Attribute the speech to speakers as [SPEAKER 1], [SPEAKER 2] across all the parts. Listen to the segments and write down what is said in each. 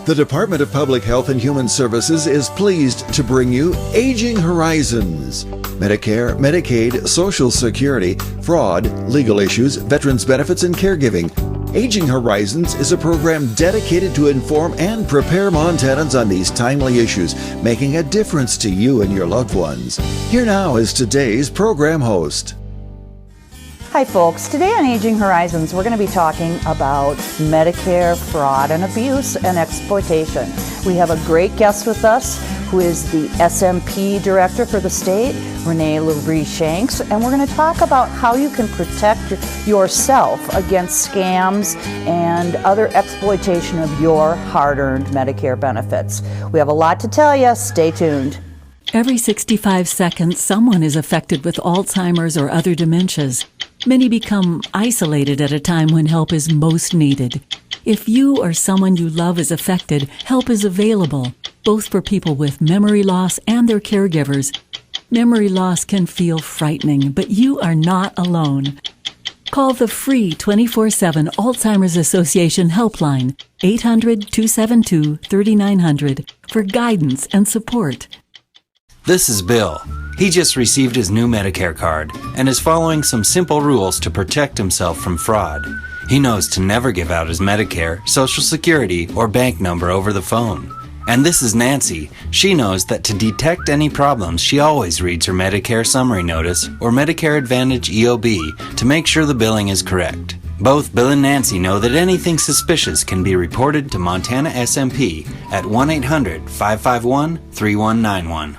[SPEAKER 1] The Department of Public Health and Human Services is pleased to bring you Aging Horizons. Medicare, Medicaid, Social Security, fraud, legal issues, veterans benefits, and caregiving. Aging Horizons is a program dedicated to inform and prepare Montanans on these timely issues, making a difference to you and your loved ones. Here now is today's program host.
[SPEAKER 2] Hi folks, today on Aging Horizons we're going to be talking about Medicare fraud and abuse and exploitation. We have a great guest with us who is the SMP director for the state, Renee LaBrie-Shanks, and we're going to talk about how you can protect yourself against scams and other exploitation of your hard-earned Medicare benefits. We have a lot to tell you. Stay tuned.
[SPEAKER 3] Every 65 seconds, someone is affected with Alzheimer's or other dementias. Many become isolated at a time when help is most needed. If you or someone you love is affected, help is available, both for people with memory loss and their caregivers. Memory loss can feel frightening, but you are not alone. Call the free 24/7 Alzheimer's Association helpline, 800-272-3900, for guidance and support.
[SPEAKER 4] This is Bill. He just received his new Medicare card and is following some simple rules to protect himself from fraud. He knows to never give out his Medicare, Social Security, or bank number over the phone. And this is Nancy. She knows that to detect any problems, she always reads her Medicare summary notice or Medicare Advantage EOB to make sure the billing is correct. Both Bill and Nancy know that anything suspicious can be reported to Montana SMP at 1-800-551-3191.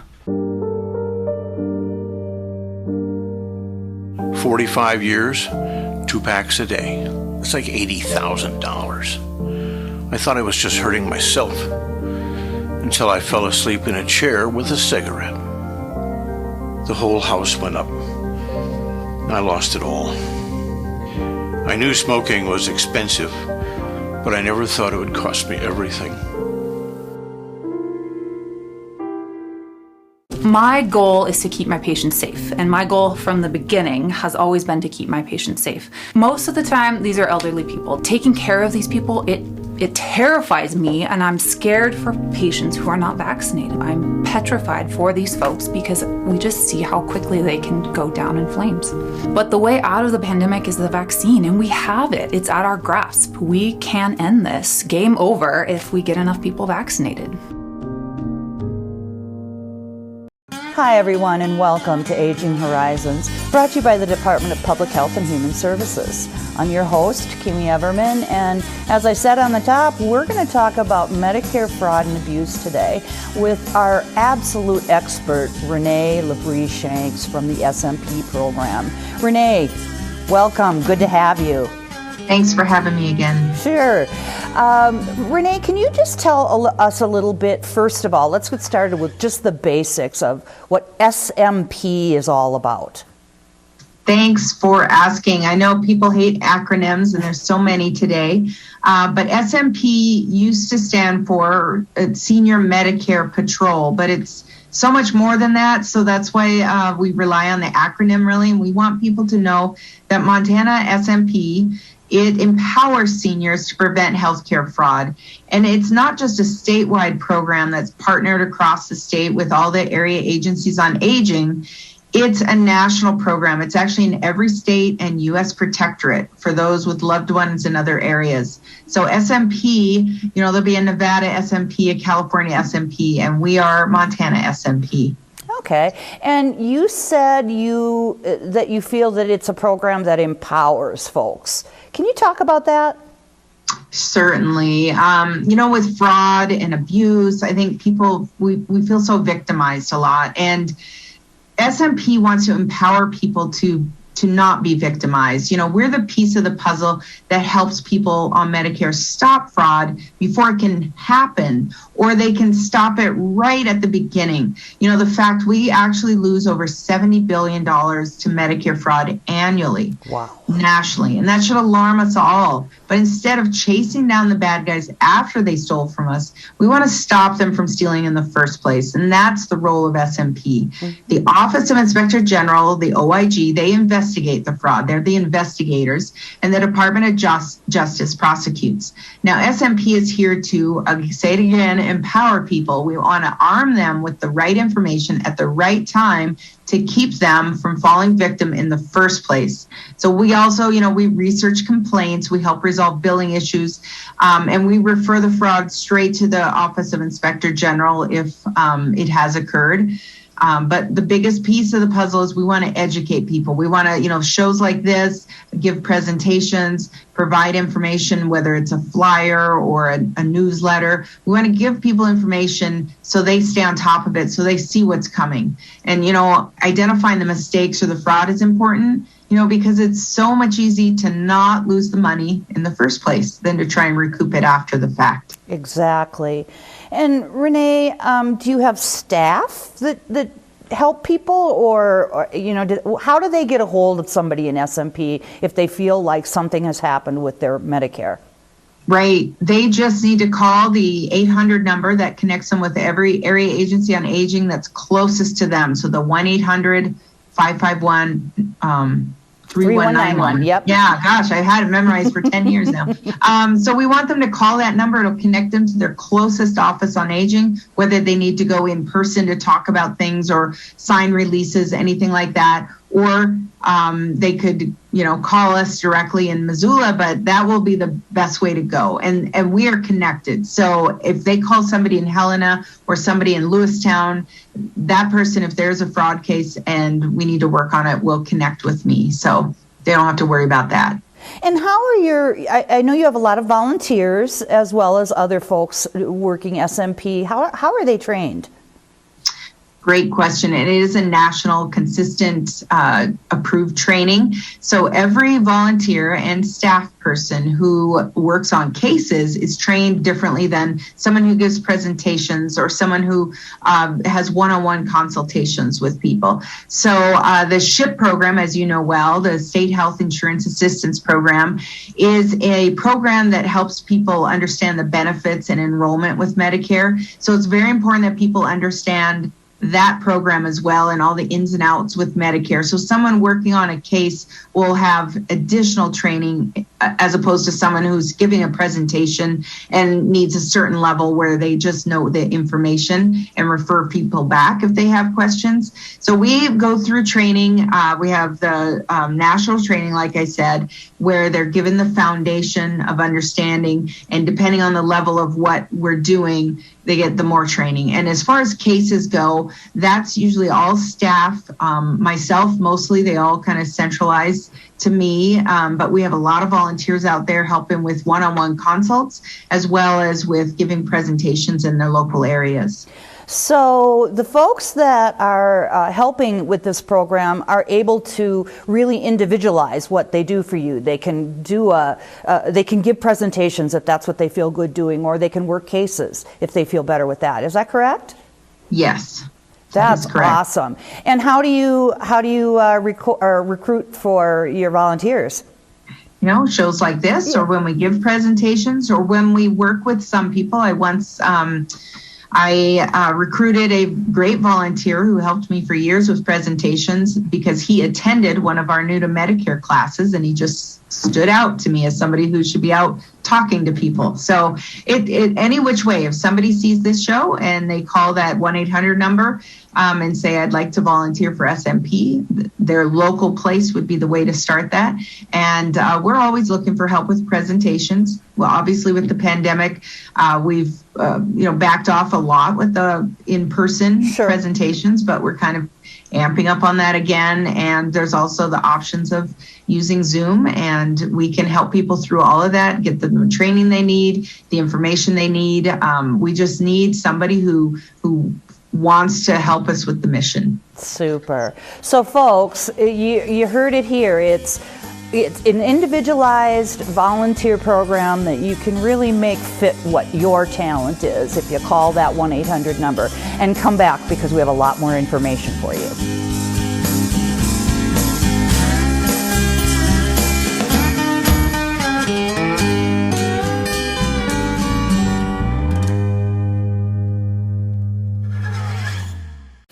[SPEAKER 5] 45 years, 2 packs a day. It's like $80,000. I thought I was just hurting myself until I fell asleep in a chair with a cigarette. The whole house went up. I lost it all. I knew smoking was expensive, but I never thought it would cost me everything.
[SPEAKER 6] My goal is to keep my patients safe, and my goal from the beginning has always been to keep my patients safe. Most of the time, these are elderly people. Taking care of these people, it terrifies me, and I'm scared for patients who are not vaccinated. I'm petrified for these folks because we just see how quickly they can go down in flames. But the way out of the pandemic is the vaccine, and we have it. It's at our grasp. We can end this. Game over if we get enough people vaccinated.
[SPEAKER 2] Hi everyone and welcome to Aging Horizons, brought to you by the Department of Public Health and Human Services. I'm your host, Kimmy Everman, and as I said on the top, we're going to talk about Medicare fraud and abuse today with our absolute expert, Renee LaBrie-Shanks from the SMP program. Renee, welcome. Good to have you.
[SPEAKER 7] Thanks for having me again.
[SPEAKER 2] Sure. Renee, can you just tell us a little bit, first of all, let's get started with just the basics of what SMP is all about.
[SPEAKER 7] Thanks for asking. I know people hate acronyms, and there's so many today, but SMP used to stand for Senior Medicare Patrol, but it's so much more than that, so that's why we rely on the acronym, really, and we want people to know that Montana SMP, it empowers seniors to prevent healthcare fraud. And it's not just a statewide program that's partnered across the state with all the area agencies on aging. It's a national program. It's actually in every state and U.S. protectorate for those with loved ones in other areas. So SMP, there'll be a Nevada SMP, a California SMP, and we are Montana SMP.
[SPEAKER 2] Okay, and you said that you feel that it's a program that empowers folks. Can you talk about that?
[SPEAKER 7] Certainly. With fraud and abuse, I think we feel so victimized a lot. And SMP wants to empower people to not be victimized. We're the piece of the puzzle that helps people on Medicare stop fraud before it can happen, or they can stop it right at the beginning. The fact we actually lose over $70 billion to Medicare fraud annually. Wow. Nationally, and that should alarm us all. But instead of chasing down the bad guys after they stole from us, we want to stop them from stealing in the first place. And that's the role of SMP. The Office of Inspector General, the OIG, they investigate investigate the fraud. They're the investigators, and the Department of Justice prosecutes. Now, SMP is here to, say it again, empower people. We want to arm them with the right information at the right time to keep them from falling victim in the first place. So we also, we research complaints, we help resolve billing issues, and we refer the fraud straight to the Office of Inspector General if it has occurred. But the biggest piece of the puzzle is we want to educate people. We want to, shows like this, give presentations, provide information, whether it's a flyer or a newsletter. We want to give people information so they stay on top of it, so they see what's coming. And, identifying the mistakes or the fraud is important, because it's so much easier to not lose the money in the first place than to try and recoup it after the fact.
[SPEAKER 2] Exactly. And Renee, do you have staff that help people, or how do they get a hold of somebody in SMP if they feel like something has happened with their Medicare?
[SPEAKER 7] Right. They just need to call the 800 number that connects them with every area agency on aging that's closest to them. So the 1-800-551 3191.
[SPEAKER 2] Yep.
[SPEAKER 7] Yeah, gosh, I've had it memorized for 10 years now. So we want them to call that number. It'll connect them to their closest office on aging, whether they need to go in person to talk about things or sign releases, anything like that. Or they could, call us directly in Missoula, but that will be the best way to go. And we are connected. So if they call somebody in Helena or somebody in Lewistown, that person, if there's a fraud case and we need to work on it, will connect with me. So they don't have to worry about that.
[SPEAKER 2] And how are I know you have a lot of volunteers as well as other folks working SMP. How are they trained?
[SPEAKER 7] Great question. And it is a national, consistent, approved training. So every volunteer and staff person who works on cases is trained differently than someone who gives presentations or someone who has one-on-one consultations with people. So the SHIP program, as you know well, the State Health Insurance Assistance Program, is a program that helps people understand the benefits and enrollment with Medicare. So it's very important that people understand that program as well and all the ins and outs with Medicare. So someone working on a case will have additional training as opposed to someone who's giving a presentation and needs a certain level where they just know the information and refer people back if they have questions. So we go through training. We have the national training, like I said, where they're given the foundation of understanding, and depending on the level of what we're doing, they get the more training. And as far as cases go, that's usually all staff, myself mostly, they all kind of centralize to me, but we have a lot of volunteers out there helping with one-on-one consults as well as with giving presentations in their local areas.
[SPEAKER 2] So the folks that are helping with this program are able to really individualize what they do for you. They can do they can give presentations if that's what they feel good doing, or they can work cases if they feel better with that. Is that correct?
[SPEAKER 7] Yes.
[SPEAKER 2] That's awesome. And how do you recruit for your volunteers?
[SPEAKER 7] Shows like this, or when we give presentations, or when we work with some people. I once recruited a great volunteer who helped me for years with presentations because he attended one of our new to Medicare classes, and he just stood out to me as somebody who should be out talking to people. So it any which way, if somebody sees this show and they call that 1-800 number and say, I'd like to volunteer for SMP, their local place would be the way to start that. And we're always looking for help with presentations. Well, obviously with the pandemic, we've backed off a lot with the in-person presentations, but we're kind of amping up on that again. And there's also the options of using Zoom, and we can help people through all of that, get them the training they need, the information they need. We just need somebody who wants to help us with the mission.
[SPEAKER 2] Super. So folks, you heard it here. It's an individualized volunteer program that you can really make fit what your talent is if you call that 1-800 number and come back, because we have a lot more information for you.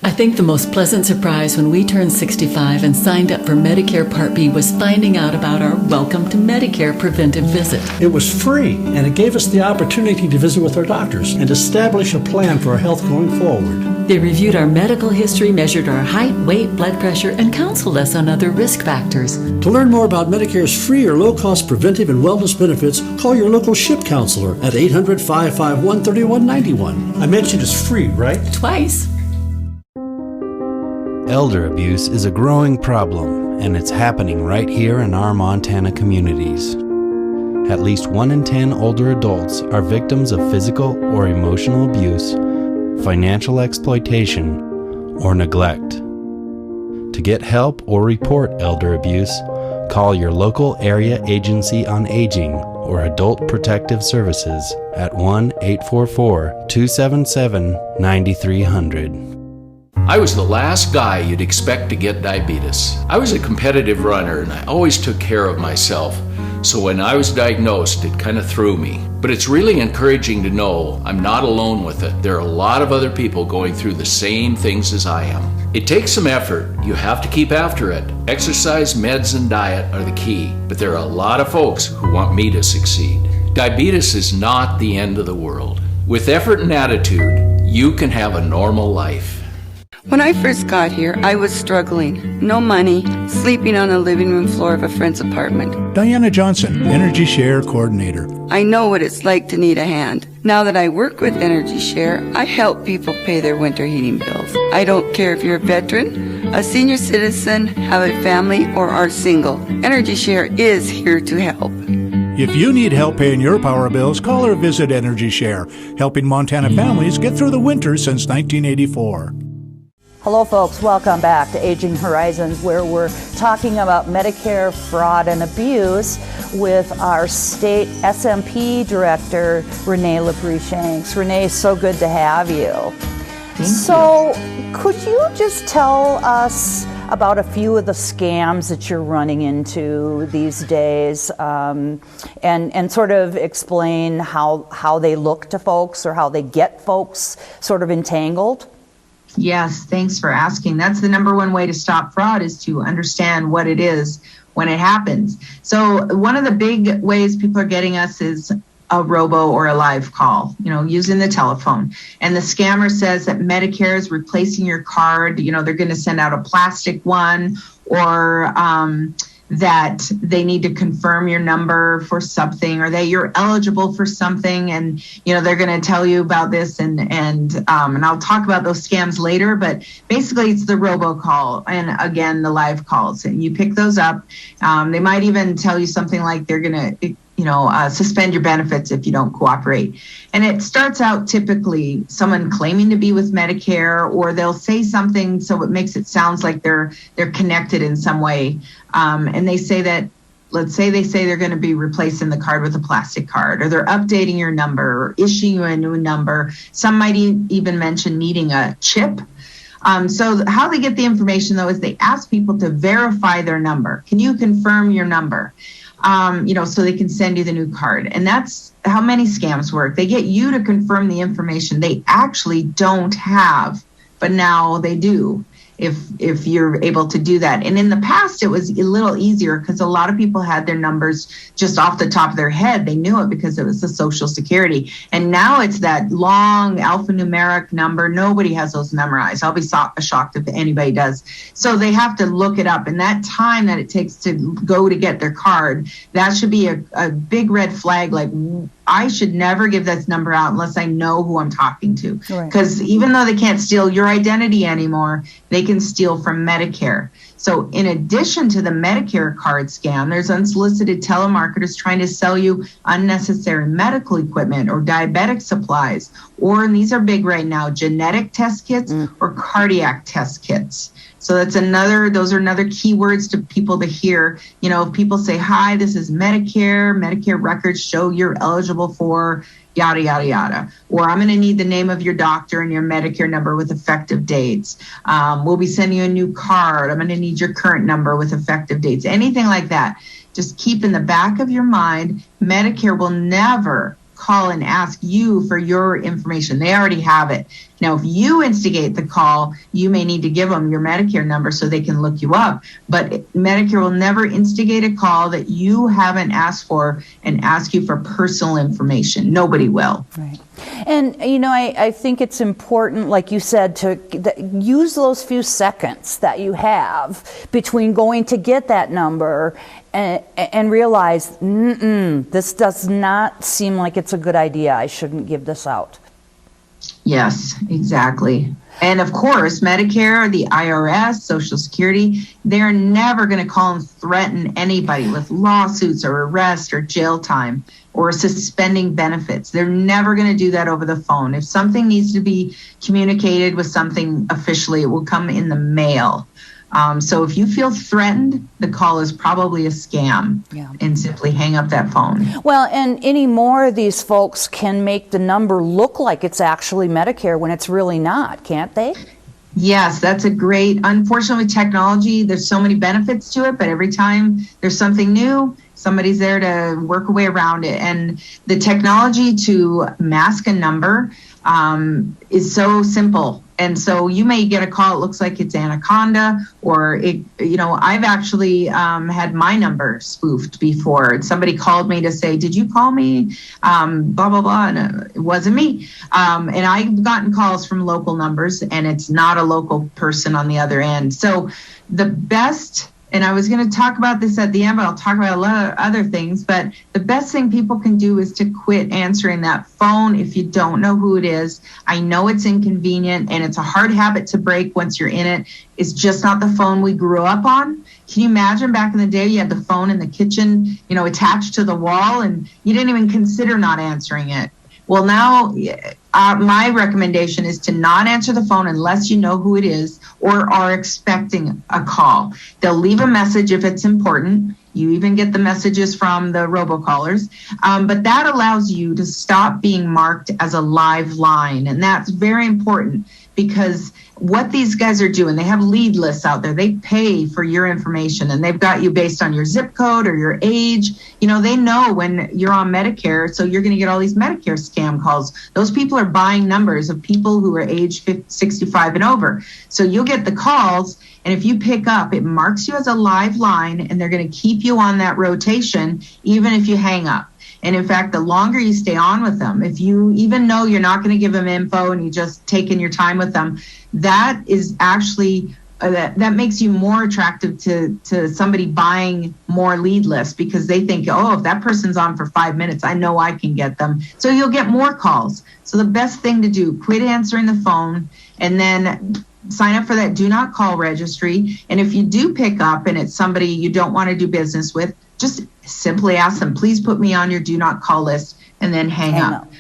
[SPEAKER 8] I
[SPEAKER 3] think the most pleasant surprise when we turned 65 and signed up for Medicare Part B was finding out about our Welcome to Medicare preventive visit.
[SPEAKER 8] It was free, and it gave us the opportunity to visit with our doctors and establish a plan for our health going forward.
[SPEAKER 3] They reviewed our medical history, measured our height, weight, blood pressure, and counseled us on other risk factors.
[SPEAKER 8] To learn more about Medicare's free or low-cost preventive and wellness benefits, call your local SHIP counselor at 800-551-3191. I mentioned it's free, right?
[SPEAKER 3] Twice.
[SPEAKER 4] Elder abuse is a growing problem, and it's happening right here in our Montana communities. At least 1 in 10 older adults are victims of physical or emotional abuse, financial exploitation, or neglect. To get help or report elder abuse, call your local area agency on aging or Adult Protective Services at 1-844-277-9300.
[SPEAKER 9] I was the last guy you'd expect to get diabetes. I was a competitive runner and I always took care of myself. So when I was diagnosed, it kind of threw me. But it's really encouraging to know I'm not alone with it. There are a lot of other people going through the same things as I am. It takes some effort. You have to keep after it. Exercise, meds, and diet are the key. But there are a lot of folks who want me to succeed. Diabetes is not the end of the world. With effort and attitude, you can have a normal life.
[SPEAKER 10] When I first got here, I was struggling. No money, sleeping on the living room floor of a friend's apartment.
[SPEAKER 11] Diana Johnson, Energy Share Coordinator.
[SPEAKER 10] I know what it's like to need a hand. Now that I work with Energy Share, I help people pay their winter heating bills. I don't care if you're a veteran, a senior citizen, have a family, or are single. Energy Share is here to help.
[SPEAKER 11] If you need help paying your power bills, call or visit Energy Share, helping Montana families get through the winter since 1984.
[SPEAKER 2] Hello folks, welcome back to Aging Horizons, where we're talking about Medicare fraud and abuse with our state SMP director, Renee Labrie-Shanks. Renee, so good to have you. Thank you. Could you just tell us about a few of the scams that you're running into these days, and sort of explain how they look to folks or how they get folks sort of entangled?
[SPEAKER 7] Yes, thanks for asking. That's the number one way to stop fraud, is to understand what it is when it happens. So one of the big ways people are getting us is a robo or a live call, using the telephone. And the scammer says that Medicare is replacing your card. They're going to send out a plastic one, or that they need to confirm your number for something, or that you're eligible for something, and they're going to tell you about this, and I'll talk about those scams later. But basically, it's the robocall and again the live calls, and you pick those up. They might even tell you something like they're going to suspend your benefits if you don't cooperate. And it starts out typically someone claiming to be with Medicare, or they'll say something so it makes it sounds like they're connected in some way. And they say that, let's say they say they're going to be replacing the card with a plastic card, or they're updating your number or issuing you a new number. Some might even mention needing a chip. So how they get the information, though, is they ask people to verify their number. Can you confirm your number? So they can send you the new card. And that's how many scams work. They get you to confirm the information they actually don't have, but now they do, if you're able to do that. And in the past, it was a little easier because a lot of people had their numbers just off the top of their head. They knew it because it was the Social Security. And now it's that long alphanumeric number. Nobody has those memorized. I'll be shocked if anybody does. So they have to look it up. And that time that it takes to go to get their card, that should be a big red flag. Like, I should never give this number out unless I know who I'm talking to. Because even though they can't steal your identity anymore, they can steal from Medicare. So in addition to the Medicare card scam, there's unsolicited telemarketers trying to sell you unnecessary medical equipment or diabetic supplies, or, and these are big right now, genetic test kits or cardiac test kits. So those are another keywords to people to hear. If people say, hi, this is Medicare records show you're eligible for yada, yada, yada. Or I'm going to need the name of your doctor and your Medicare number with effective dates. We'll be sending you a new card. I'm going to need your current number with effective dates. Anything like that. Just keep in the back of your mind, Medicare will never call and ask you for your information. They already have it. Now, if you instigate the call, you may need to give them your Medicare number so they can look you up. But Medicare will never instigate a call that you haven't asked for and ask you for personal information. Nobody will.
[SPEAKER 2] Right. And, I think it's important, like you said, to use those few seconds that you have between going to get that number and realize, this does not seem like it's a good idea. I shouldn't give this out.
[SPEAKER 7] Yes, exactly. And of course, Medicare, the IRS, Social Security, they're never going to call and threaten anybody with lawsuits or arrest or jail time or suspending benefits. They're never going to do that over the phone. If something needs to be communicated with something officially, it will come in the mail. So if you feel threatened, the call is probably a scam, and simply hang up that phone.
[SPEAKER 2] Well, and any more of these folks can make the number look like it's actually Medicare when it's really not, can't they?
[SPEAKER 7] Yes, that's a great, unfortunately with technology, there's so many benefits to it, but every time there's something new, somebody's there to work a way around it. And the technology to mask a number is so simple. And so you may get a call, it looks like it's Anaconda, or I've actually had my number spoofed before. And somebody called me to say, did you call me? Blah, blah, blah. And it wasn't me. And I've gotten calls from local numbers, and it's not a local person on the other end. So the best, and I was going to talk about this at the end, but I'll talk about a lot of other things. But the best thing people can do is to quit answering that phone if you don't know who it is. I know it's inconvenient, and it's a hard habit to break once you're in it. It's just not the phone we grew up on. Can you imagine back in the day, you had the phone in the kitchen, attached to the wall, and you didn't even consider not answering it. Well, now my recommendation is to not answer the phone unless you know who it is or are expecting a call. They'll leave a message if it's important. You even get the messages from the robocallers. But that allows you to stop being marked as a live line. And that's very important, because what these guys are doing, they have lead lists out there. They pay for your information, and they've got you based on your zip code or your age. They know when you're on Medicare, so you're going to get all these Medicare scam calls. Those people are buying numbers of people who are age 65 and over. So you'll get the calls, and if you pick up, it marks you as a live line, and they're going to keep you on that rotation even if you hang up. And in fact, the longer you stay on with them, if you even know you're not going to give them info and you just taking your time with them, that is actually that makes you more attractive to somebody buying more lead lists, because they think, if that person's on for 5 minutes, I know I can get them. So you'll get more calls. So the best thing to do, quit answering the phone, and then sign up for that do not call registry. And if you do pick up and it's somebody you don't want to do business with, just simply ask them, please put me on your do not call list, and then hang up.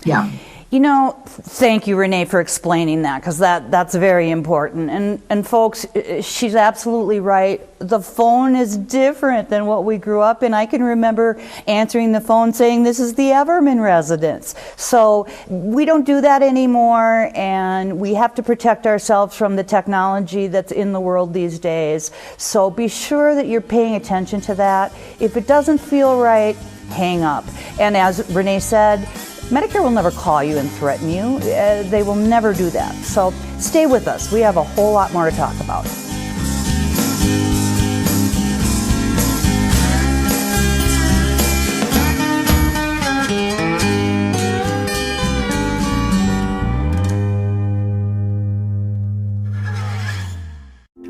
[SPEAKER 7] Yeah.
[SPEAKER 2] Thank you, Renee, for explaining that, because that's very important. And folks, she's absolutely right. The phone is different than what we grew up in. I can remember answering the phone saying, this is the Everman residence. So we don't do that anymore, and we have to protect ourselves from the technology that's in the world these days. So be sure that you're paying attention to that. If it doesn't feel right, hang up. And as Renee said, Medicare will never call you and threaten you. They will never do that. So stay with us. We have a whole lot more to talk about.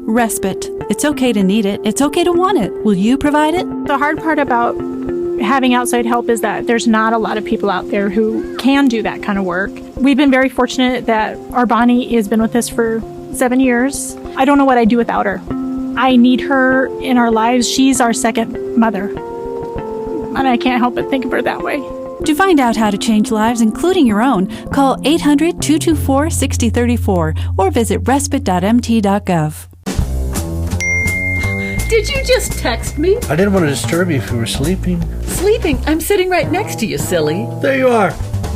[SPEAKER 12] Respite. It's okay to need it. It's okay to want it. Will you provide it?
[SPEAKER 13] The hard part about having outside help is that there's not a lot of people out there who can do that kind of work. We've been very fortunate that our Bonnie has been with us for 7 years. I don't know what I'd do without her. I need her in our lives. She's our second mother. And I can't help but think of her that way.
[SPEAKER 12] To find out how to change lives, including your own, call 800-224-6034 or visit respite.mt.gov.
[SPEAKER 3] Did you just text me?
[SPEAKER 8] I didn't want to disturb you if you were sleeping.
[SPEAKER 3] Sleeping? I'm sitting right next to you, silly.
[SPEAKER 8] There you are.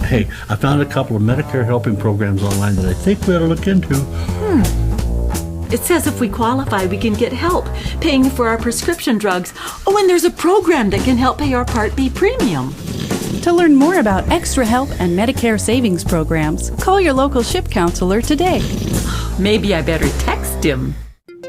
[SPEAKER 8] Hey, I found a couple of Medicare helping programs online that I think we ought to look into.
[SPEAKER 3] It says if we qualify, we can get help paying for our prescription drugs. Oh, and there's a program that can help pay our Part B premium.
[SPEAKER 12] To learn more about extra help and Medicare savings programs, call your local SHIP counselor today.
[SPEAKER 3] Maybe I better text him.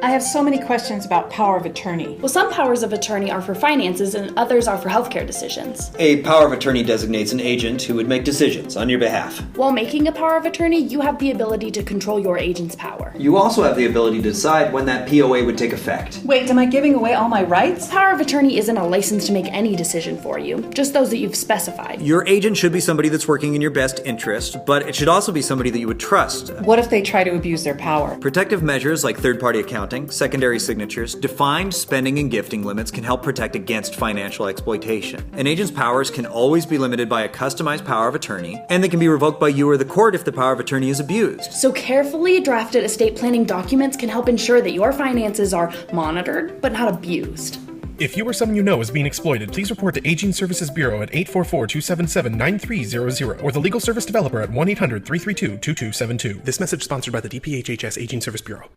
[SPEAKER 14] I have so many questions about power of attorney. Well, some powers of attorney are for finances and others are for healthcare decisions.
[SPEAKER 15] A power of attorney designates an agent who would make decisions on your behalf.
[SPEAKER 14] While making a power of attorney, you have the ability to control your agent's power.
[SPEAKER 15] You also have the ability to decide when that POA would take effect.
[SPEAKER 14] Wait, am I giving away all my rights? Power of attorney isn't a license to make any decision for you, just those that you've specified.
[SPEAKER 15] Your agent should be somebody that's working in your best interest, but it should also be somebody that you would trust.
[SPEAKER 14] What if they try to abuse their power?
[SPEAKER 15] Protective measures like third-party accounting, secondary signatures, defined spending and gifting limits can help protect against financial exploitation. An agent's powers can always be limited by a customized power of attorney, and they can be revoked by you or the court if the power of attorney is abused.
[SPEAKER 14] So carefully drafted estate planning documents can help ensure that your finances are monitored, but not abused.
[SPEAKER 16] If you or someone you know is being exploited, please report to Aging Services Bureau at 844-277-9300 or the Legal Service Developer at 1-800-332-2272. This message sponsored by the DPHHS Aging Service Bureau.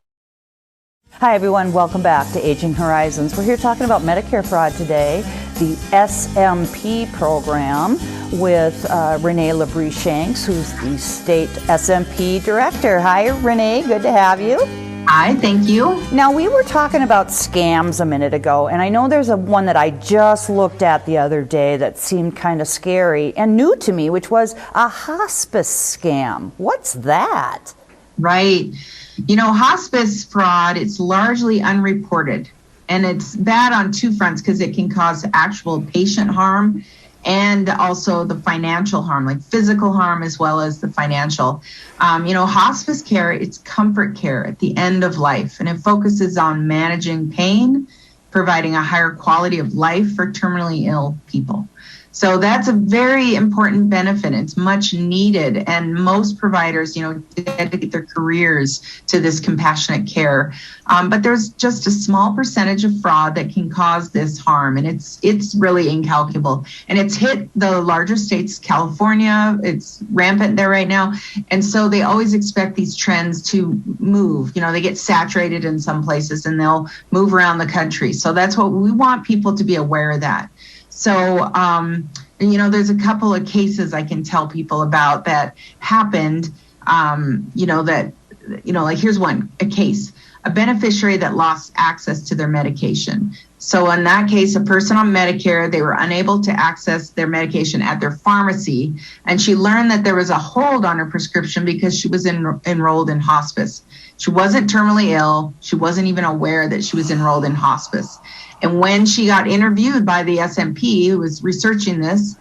[SPEAKER 2] Hi everyone, welcome back to Aging Horizons. We're here talking about Medicare fraud today, the SMP program with Renee Labrie-Shanks, who's the state SMP director. Hi Renee, good to have you.
[SPEAKER 7] Hi, thank you.
[SPEAKER 2] Now we were talking about scams a minute ago, and I know there's one that I just looked at the other day that seemed kind of scary and new to me, which was a hospice scam. What's that?
[SPEAKER 7] Right. You know, hospice fraud, it's largely unreported. And it's bad on two fronts because it can cause actual patient harm and also the financial harm, like physical harm as well as the financial. Hospice care, it's comfort care at the end of life, and it focuses on managing pain, providing a higher quality of life for terminally ill people. So that's a very important benefit. It's much needed. And most providers, dedicate their careers to this compassionate care. But there's just a small percentage of fraud that can cause this harm. And it's really incalculable. And it's hit the larger states, California, it's rampant there right now. And so they always expect these trends to move. They get saturated in some places and they'll move around the country. So that's what we want people to be aware of that. So, there's a couple of cases I can tell people about that happened, here's one, a case, a beneficiary that lost access to their medication. So in that case, a person on Medicare, they were unable to access their medication at their pharmacy, and she learned that there was a hold on her prescription because she was enrolled in hospice. She wasn't terminally ill. She wasn't even aware that she was enrolled in hospice. And when she got interviewed by the SMP, who was researching this,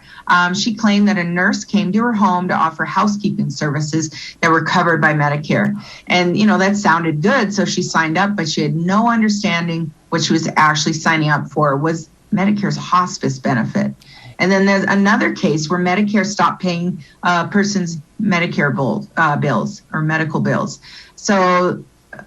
[SPEAKER 7] she claimed that a nurse came to her home to offer housekeeping services that were covered by Medicare. And, that sounded good, so she signed up, but she had no understanding what she was actually signing up for was Medicare's hospice benefit. And then there's another case where Medicare stopped paying a person's Medicare bills or medical bills. So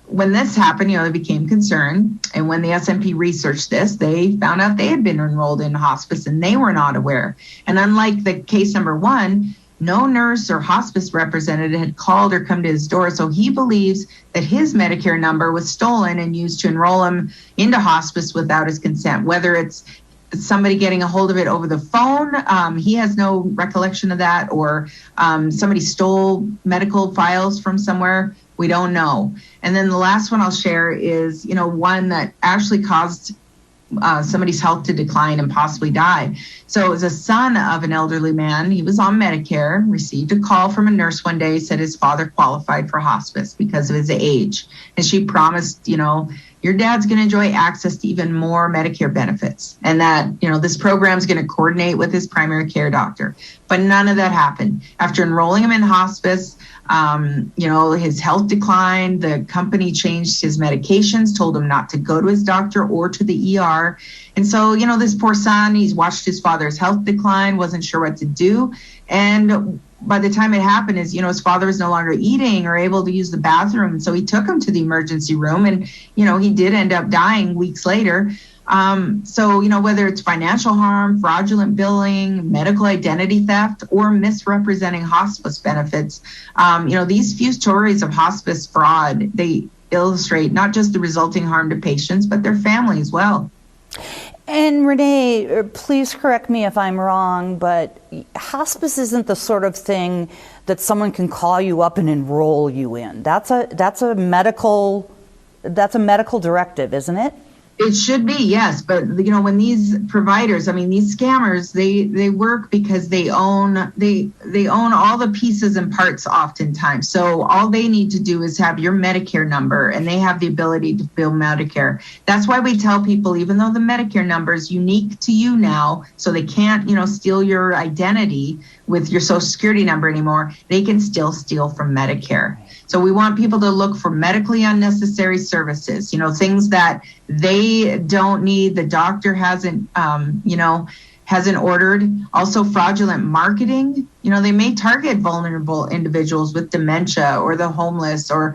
[SPEAKER 7] when this happened, they became concerned. And when the SMP researched this, they found out they had been enrolled in hospice and they were not aware. And unlike the case number one, no nurse or hospice representative had called or come to his door. So he believes that his Medicare number was stolen and used to enroll him into hospice without his consent, whether it's somebody getting a hold of it over the phone. He has no recollection of that, or somebody stole medical files from somewhere. We don't know. And then the last one I'll share is, one that actually caused somebody's health to decline and possibly die. So it was a son of an elderly man. He was on Medicare, received a call from a nurse one day, said his father qualified for hospice because of his age. And she promised, your dad's going to enjoy access to even more Medicare benefits, and that, this program is going to coordinate with his primary care doctor. But none of that happened. After enrolling him in hospice, his health declined. The company changed his medications, told him not to go to his doctor or to the ER. And so, this poor son, he's watched his father's health decline, wasn't sure what to do. And by the time it happened, his father was no longer eating or able to use the bathroom. And so he took him to the emergency room, and, he did end up dying weeks later. So, whether it's financial harm, fraudulent billing, medical identity theft, or misrepresenting hospice benefits, these few stories of hospice fraud, they illustrate not just the resulting harm to patients, but their family as well.
[SPEAKER 2] And Renee, please correct me if I'm wrong, but hospice isn't the sort of thing that someone can call you up and enroll you in. That's a medical directive, isn't it?
[SPEAKER 7] It should be, yes. But, when these providers, these scammers, they work because they own all the pieces and parts oftentimes. So all they need to do is have your Medicare number, and they have the ability to bill Medicare. That's why we tell people, even though the Medicare number is unique to you now, so they can't, steal your identity with your Social Security number anymore, they can still steal from Medicare. So we want people to look for medically unnecessary services, things that they don't need, the doctor hasn't ordered. Also fraudulent marketing. They may target vulnerable individuals with dementia or the homeless or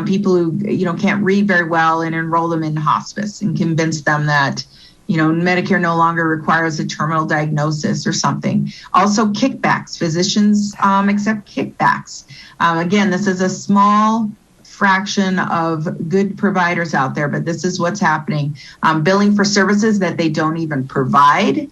[SPEAKER 7] people who, can't read very well and enroll them in hospice and convince them that, Medicare no longer requires a terminal diagnosis or something. Also kickbacks. Physicians accept kickbacks. Again, this is a small fraction of good providers out there, but this is what's happening. Billing for services that they don't even provide,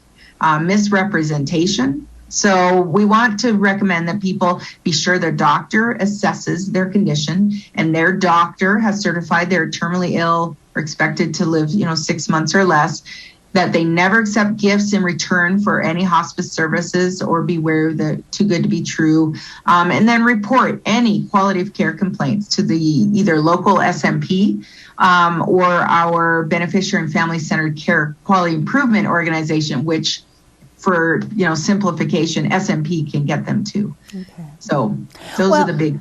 [SPEAKER 7] misrepresentation. So we want to recommend that people be sure their doctor assesses their condition and their doctor has certified they're terminally ill or expected to live, 6 months or less, that they never accept gifts in return for any hospice services or beware of the too good to be true. And then report any quality of care complaints to the either local SMP or our Beneficiary and Family Centered Care Quality Improvement Organization, which for simplification, SMP can get them to. Okay. So those are the big.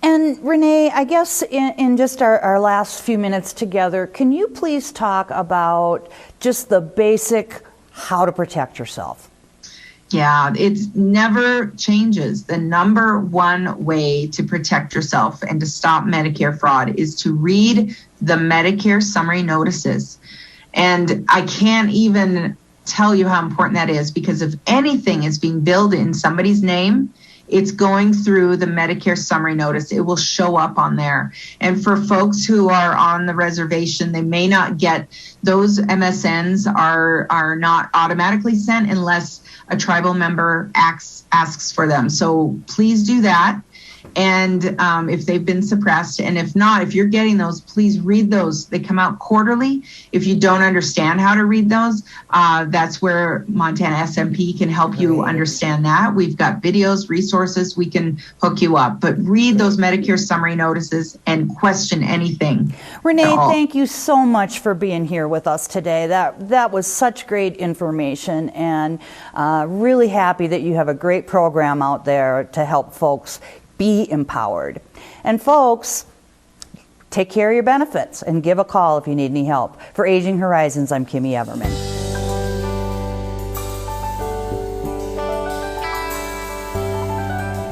[SPEAKER 2] And Renee, I guess in just our last few minutes together, can you please talk about just the basic how to protect yourself?
[SPEAKER 7] Yeah, it never changes. The number one way to protect yourself and to stop Medicare fraud is to read the Medicare summary notices. And I can't even tell you how important that is, because if anything is being billed in somebody's name, it's going through the Medicare summary notice. It will show up on there. And for folks who are on the reservation, they may not get those. MSNs are not automatically sent unless a tribal member asks for them. So please do that. And if they've been suppressed, and if not, if you're getting those, please read those. They come out quarterly. If you don't understand how to read those, that's where Montana SMP can help you understand that. We've got videos, resources, we can hook you up. But read those Medicare summary notices and question anything.
[SPEAKER 2] Renee, thank you so much for being here with us today. That was such great information, and really happy that you have a great program out there to help folks be empowered. And folks, take care of your benefits and give a call if you need any help. For Aging Horizons, I'm Kimmy Everman.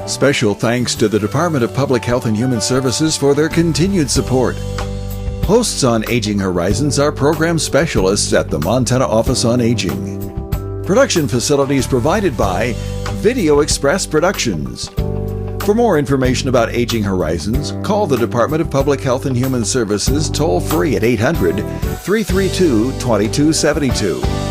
[SPEAKER 1] Special thanks to the Department of Public Health and Human Services for their continued support. Hosts on Aging Horizons are program specialists at the Montana Office on Aging. Production facilities provided by Video Express Productions. For more information about Aging Horizons, call the Department of Public Health and Human Services toll-free at 800-332-2272.